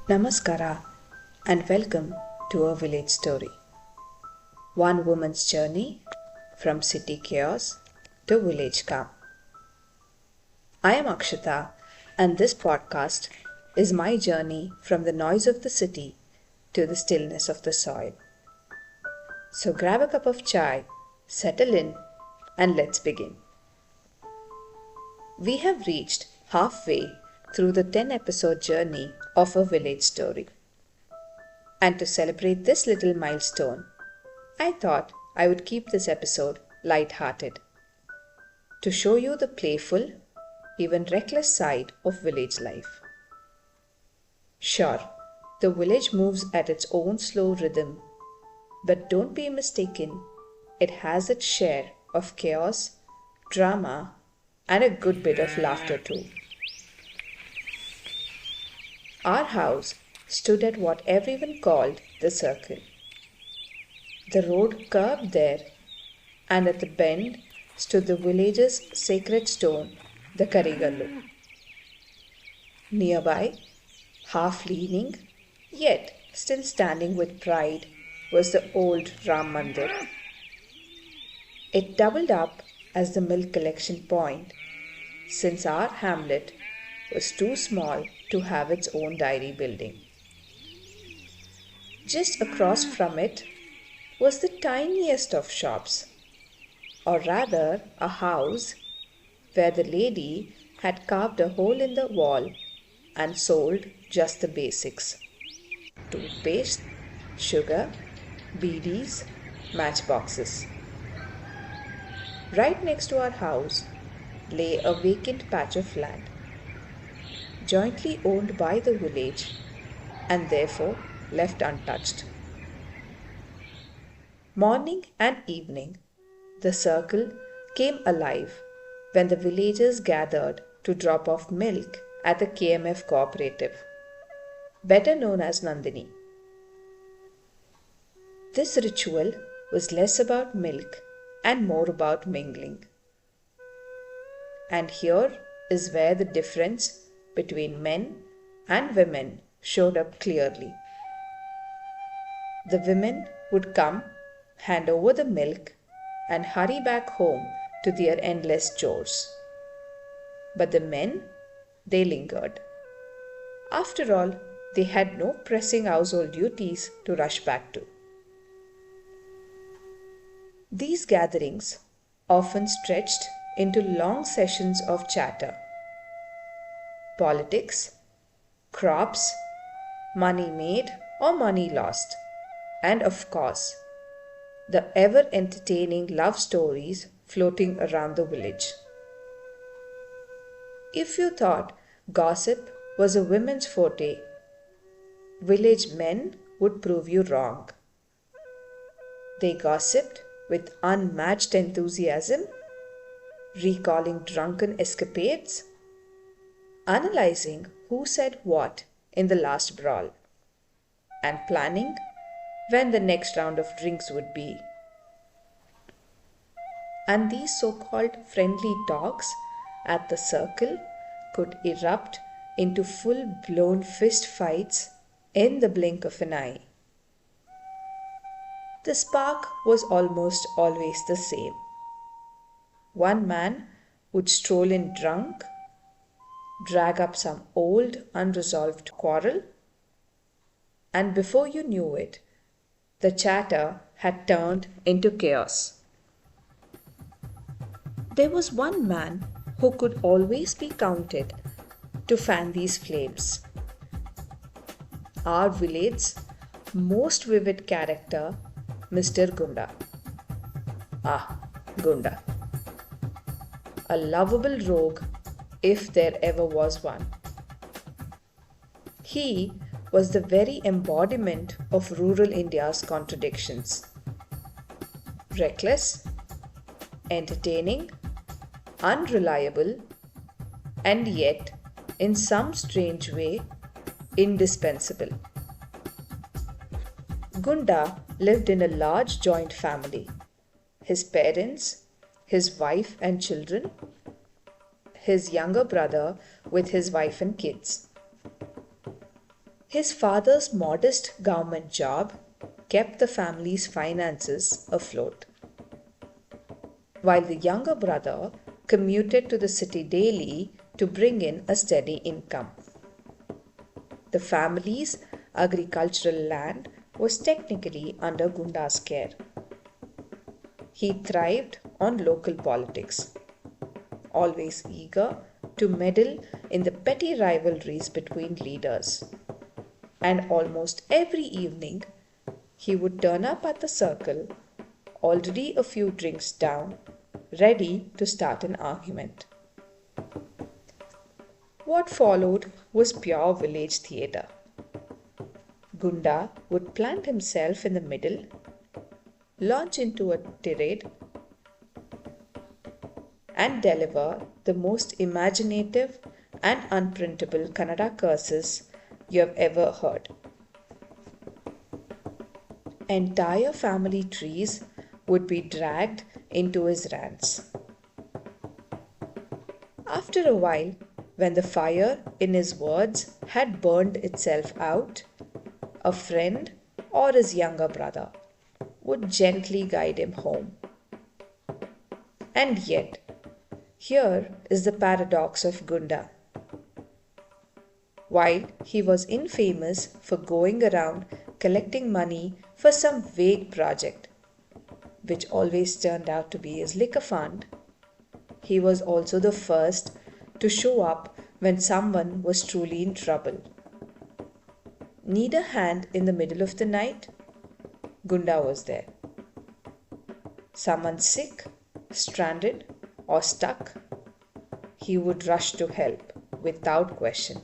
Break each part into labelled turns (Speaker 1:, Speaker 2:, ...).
Speaker 1: Namaskara and welcome to a village story. One woman's journey from city chaos to village calm. I am Akshita and this podcast is my journey from the noise of the city to the stillness of the soil. So grab a cup of chai, settle in and let's begin. We have reached halfway through the 10-episode journey of a village story. And to celebrate this little milestone, I thought I would keep this episode light-hearted to show you the playful, even reckless side of village life. Sure, the village moves at its own slow rhythm, but don't be mistaken, it has its share of chaos, drama, and a good bit of laughter too. Our house stood at what everyone called the circle. The road curved there, and at the bend stood the village's sacred stone, the Karigallu. Nearby, half leaning, yet still standing with pride, was the old Ram Mandir. It doubled up as the milk collection point, since our hamlet was too small to have its own dairy building. Just across from it was the tiniest of shops, or rather a house where the lady had carved a hole in the wall and sold just the basics: toothpaste, sugar, beedies, matchboxes. Right next to our house lay a vacant patch of land, jointly owned by the village and therefore left untouched. Morning and evening, the circle came alive when the villagers gathered to drop off milk at the KMF cooperative, better known as Nandini. This ritual was less about milk and more about mingling. And here is where the difference between men and women showed up clearly. The women would come, hand over the milk, and hurry back home to their endless chores. But the men, they lingered. After all, they had no pressing household duties to rush back to. These gatherings often stretched into long sessions of chatter. Politics, crops, money made or money lost, and of course, the ever entertaining love stories floating around the village. If you thought gossip was a women's forte, village men would prove you wrong. They gossiped with unmatched enthusiasm, recalling drunken escapades, analyzing who said what in the last brawl, and planning when the next round of drinks would be. And these so-called friendly talks at the circle could erupt into full-blown fist fights in the blink of an eye. The spark was almost always the same. One man would stroll in drunk, drag up some old unresolved quarrel, and before you knew it, the chatter had turned into chaos. There was one man who could always be counted to fan these flames. Our village's most vivid character, Mr. Gunda. Gunda. A lovable rogue if there ever was one. He was the very embodiment of rural India's contradictions. Reckless, entertaining, unreliable, and yet, in some strange way, indispensable. Gunda lived in a large joint family. His parents, his wife and children, his younger brother with his wife and kids. His father's modest government job kept the family's finances afloat, while the younger brother commuted to the city daily to bring in a steady income. The family's agricultural land was technically under Gunda's care. He thrived on local politics, always eager to meddle in the petty rivalries between leaders. And almost every evening, he would turn up at the circle, already a few drinks down, ready to start an argument. What followed was pure village theatre. Gunda would plant himself in the middle, launch into a tirade, and deliver the most imaginative and unprintable Kannada curses you have ever heard. Entire family trees would be dragged into his rants. After a while, when the fire in his words had burned itself out, a friend or his younger brother would gently guide him home. And yet, here is the paradox of Gunda. While he was infamous for going around collecting money for some vague project, which always turned out to be his liquor fund, he was also the first to show up when someone was truly in trouble. Need a hand in the middle of the night? Gunda was there. Someone sick, stranded, or stuck? He would rush to help without question.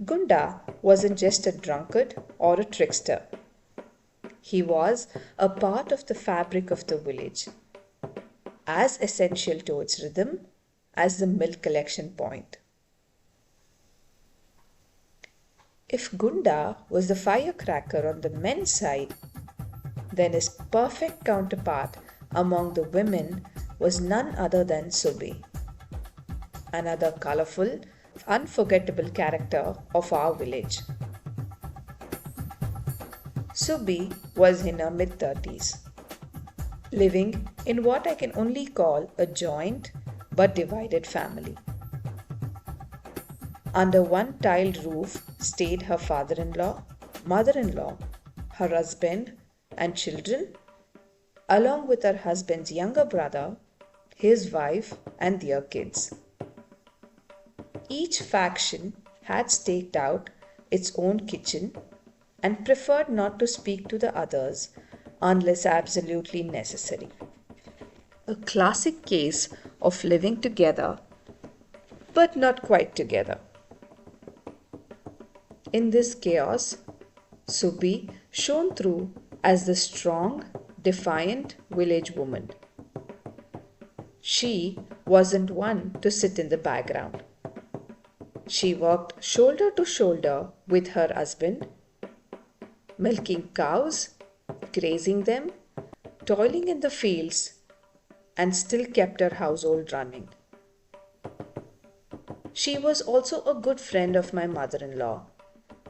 Speaker 1: Gunda wasn't just a drunkard or a trickster. He was a part of the fabric of the village, as essential to its rhythm as the milk collection point. If Gunda was the firecracker on the men's side, then his perfect counterpart among the women was none other than Subi, another colorful, unforgettable character of our village. Subi was in her mid-30s, living in what I can only call a joint but divided family. Under one tiled roof stayed her father-in-law, mother-in-law, her husband and children, along with her husband's younger brother, his wife and their kids. Each faction had staked out its own kitchen and preferred not to speak to the others unless absolutely necessary. A classic case of living together, but not quite together. In this chaos, Subi shone through as the strong, defiant village woman. She wasn't one to sit in the background. She worked shoulder to shoulder with her husband, milking cows, grazing them, toiling in the fields, and still kept her household running. She was also a good friend of my mother-in-law,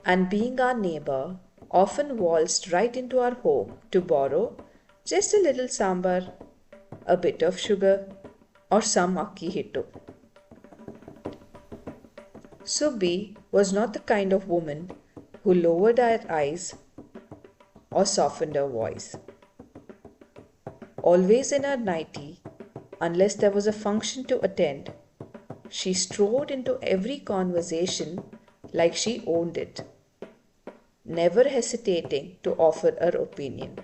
Speaker 1: and being our neighbor, often waltzed right into our home to borrow just a little sambar, a bit of sugar, or some akki hittu. Subi was not the kind of woman who lowered her eyes or softened her voice. Always in her nightie, unless there was a function to attend, she strode into every conversation like she owned it, never hesitating to offer her opinion.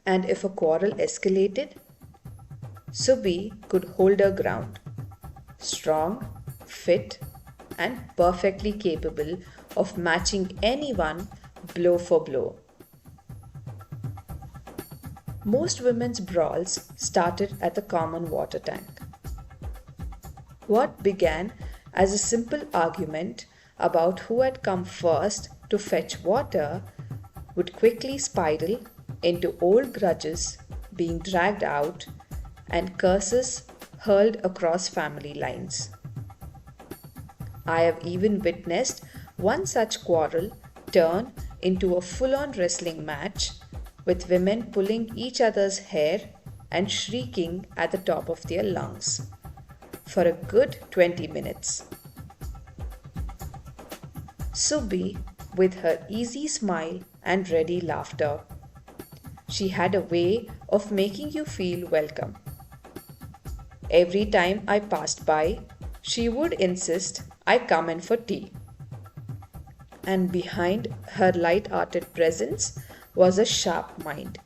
Speaker 1: And if a quarrel escalated, Subi could hold her ground, strong, fit, and perfectly capable of matching anyone blow for blow. Most women's brawls started at the common water tank. What began as a simple argument about who had come first to fetch water would quickly spiral into old grudges being dragged out and curses hurled across family lines. I have even witnessed one such quarrel turn into a full-on wrestling match with women pulling each other's hair and shrieking at the top of their lungs for a good 20 minutes. Subi, with her easy smile and ready laughter, she had a way of making you feel welcome. Every time I passed by, she would insist I come in for tea. And behind her light-hearted presence was a sharp mind,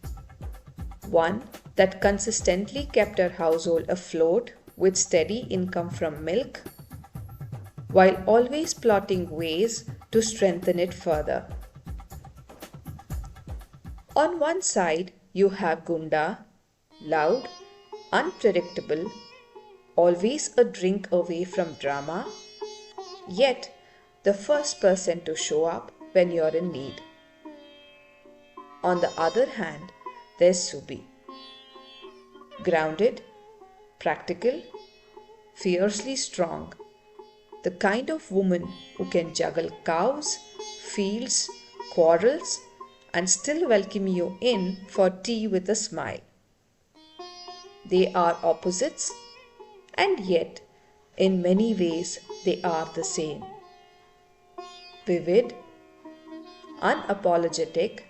Speaker 1: one that consistently kept her household afloat with steady income from milk, while always plotting ways to strengthen it further. On one side, you have Gunda, loud, unpredictable, always a drink away from drama, yet the first person to show up when you're in need. On the other hand, there's Subi. Grounded, practical, fiercely strong, the kind of woman who can juggle cows, fields, quarrels, and still welcome you in for tea with a smile. They are opposites, and yet, in many ways, they are the same. Vivid, unapologetic,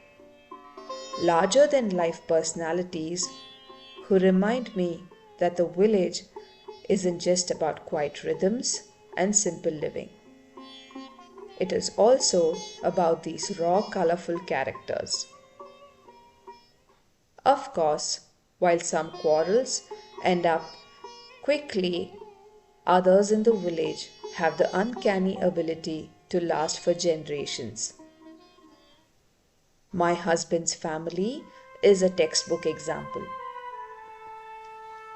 Speaker 1: larger than life personalities who remind me that the village isn't just about quiet rhythms and simple living. It is also about these raw, colorful characters. Of course, while some quarrels end up quickly, others in the village have the uncanny ability to last for generations. My husband's family is a textbook example.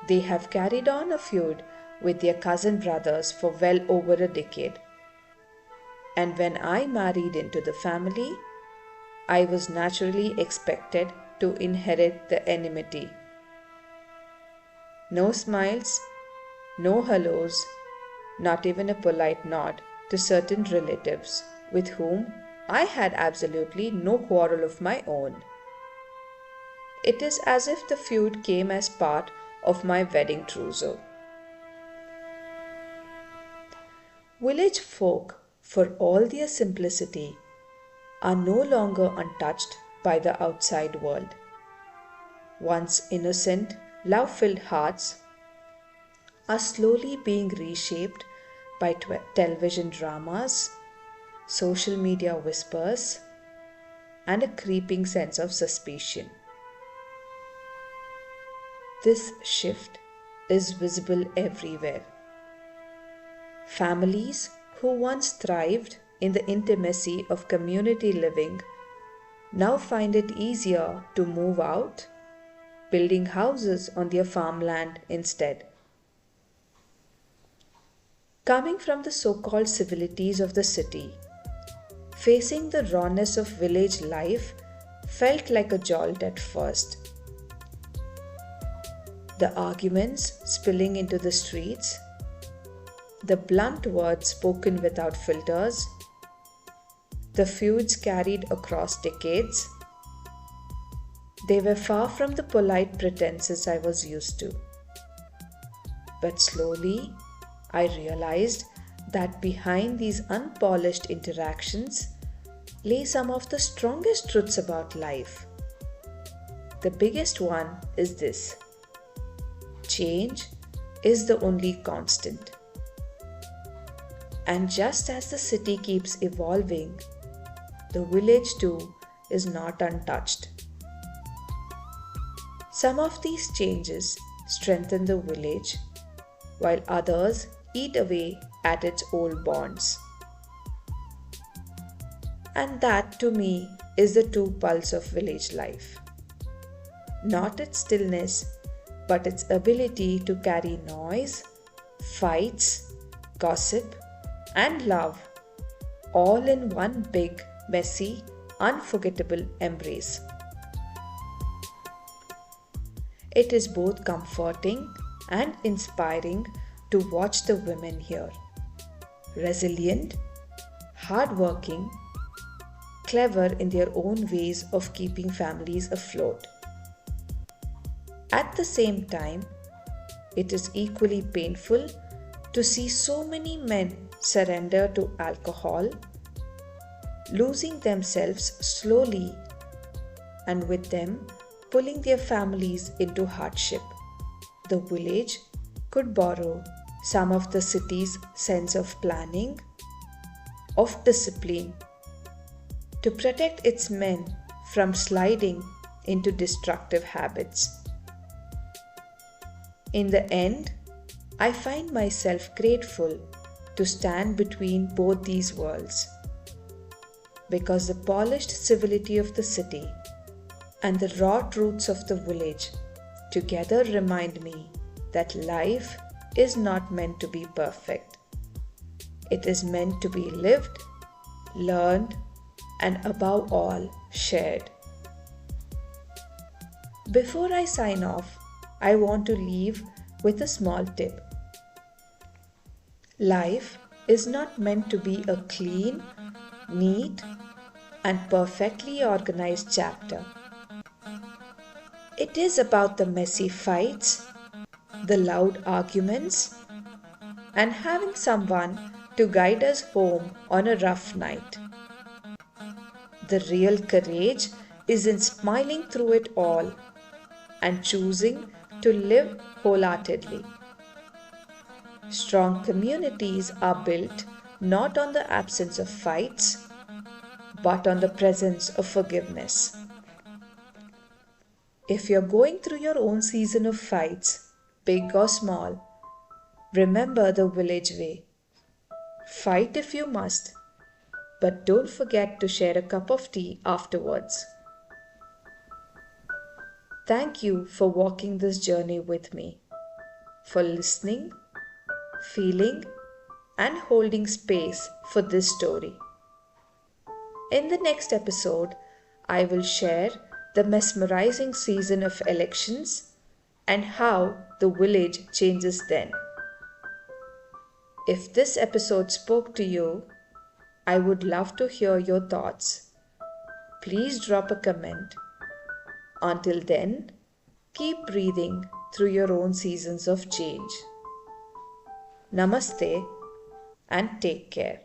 Speaker 1: They have carried on a feud with their cousin brothers for well over a decade. And when I married into the family, I was naturally expected to inherit the enmity. No smiles, no hellos, not even a polite nod to certain relatives with whom I had absolutely no quarrel of my own. It is as if the feud came as part of my wedding trousseau. Village folk, for all their simplicity, are no longer untouched by the outside world. Once innocent, love-filled hearts are slowly being reshaped by television dramas, social media whispers, and a creeping sense of suspicion. This shift is visible everywhere. Families who once thrived in the intimacy of community living now find it easier to move out, building houses on their farmland instead. Coming from the so-called civilities of the city, facing the rawness of village life felt like a jolt at first. The arguments spilling into the streets, the blunt words spoken without filters, the feuds carried across decades, they were far from the polite pretenses I was used to. But slowly, I realized that behind these unpolished interactions lay some of the strongest truths about life. The biggest one is this: change is the only constant. And just as the city keeps evolving, the village too is not untouched. Some of these changes strengthen the village, while others eat away at its old bonds. And that to me is the true pulse of village life. Not its stillness, but its ability to carry noise, fights, gossip, and love, all in one big, messy, unforgettable embrace. It is both comforting and inspiring to watch the women here. resilient, hardworking, clever in their own ways of keeping families afloat. At the same time, it is equally painful to see so many men surrender to alcohol, losing themselves slowly and with them pulling their families into hardship. The village could borrow some of the city's sense of planning, of discipline, to protect its men from sliding into destructive habits. In the end, I find myself grateful to stand between both these worlds, because the polished civility of the city and the raw truths of the village together remind me that life is not meant to be perfect. It is meant to be lived, learned, and above all, shared. Before I sign off, I want to leave with a small tip. Life is not meant to be a clean, neat, and perfectly organized chapter. It is about the messy fights, the loud arguments, and having someone to guide us home on a rough night. The real courage is in smiling through it all and choosing to live wholeheartedly. Strong communities are built not on the absence of fights, but on the presence of forgiveness. If you're going through your own season of fights, big or small, remember the village way. Fight if you must, but don't forget to share a cup of tea afterwards. Thank you for walking this journey with me, for listening, feeling, and holding space for this story. In the next episode, I will share the mesmerizing season of elections and how the village changes then. If this episode spoke to you, I would love to hear your thoughts. Please drop a comment. Until then, keep breathing through your own seasons of change. Namaste and take care.